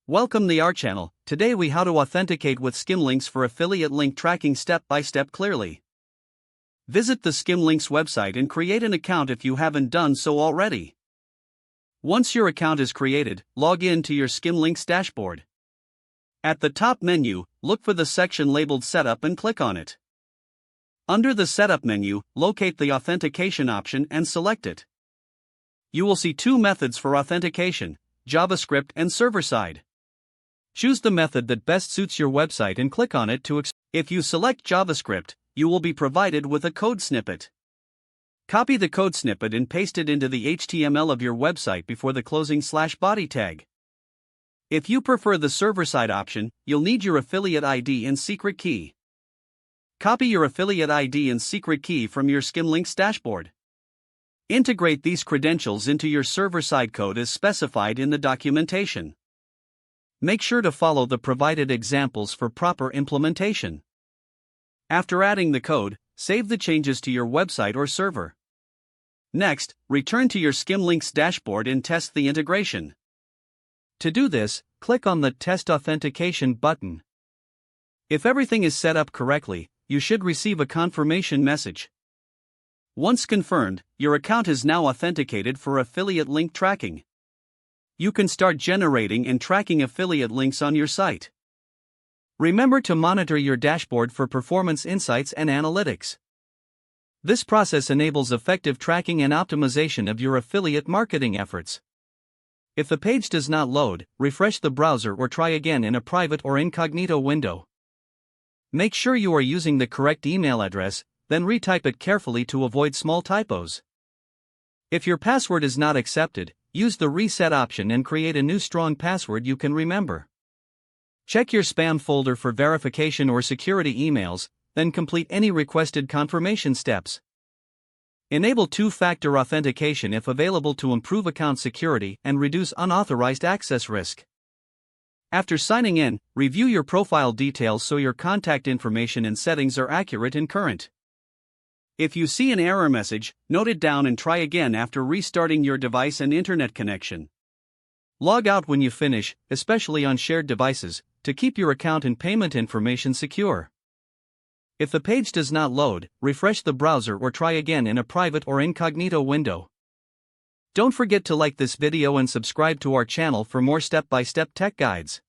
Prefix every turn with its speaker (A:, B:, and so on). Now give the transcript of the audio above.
A: Welcome to our channel. Today we how to authenticate with Skimlinks for affiliate link tracking step by step clearly. Visit the Skimlinks website and create an account if you haven't done so already. Once your account is created, log in to your Skimlinks dashboard. At the top menu, look for the section labeled Setup and click on it. Under the Setup menu, locate the authentication option and select it. You will see two methods for authentication: JavaScript and server-side. Choose the method that best suits your website and click on it to If you select JavaScript, you will be provided with a code snippet. Copy the code snippet and paste it into the HTML of your website before the closing /body tag. If you prefer the server-side option, you'll need your affiliate ID and secret key. Copy your affiliate ID and secret key from your Skimlinks dashboard. Integrate these credentials into your server-side code as specified in the documentation. Make sure to follow the provided examples for proper implementation. After adding the code, save the changes to your website or server. Next, return to your Skimlinks dashboard and test the integration. To do this, click on the Test Authentication button. If everything is set up correctly, you should receive a confirmation message. Once confirmed, your account is now authenticated for affiliate link tracking. You can start generating and tracking affiliate links on your site. Remember to monitor your dashboard for performance insights and analytics. This process enables effective tracking and optimization of your affiliate marketing efforts. If the page does not load, refresh the browser or try again in a private or incognito window. Make sure you are using the correct email address, then retype it carefully to avoid small typos. If your password is not accepted, use the reset option and create a new strong password you can remember. Check your spam folder for verification or security emails, then complete any requested confirmation steps. Enable two-factor authentication if available to improve account security and reduce unauthorized access risk. After signing in, review your profile details so your contact information and settings are accurate and current. If you see an error message, note it down and try again after restarting your device and internet connection. Log out when you finish, especially on shared devices, to keep your account and payment information secure. If the page does not load, refresh the browser or try again in a private or incognito window. Don't forget to like this video and subscribe to our channel for more step-by-step tech guides.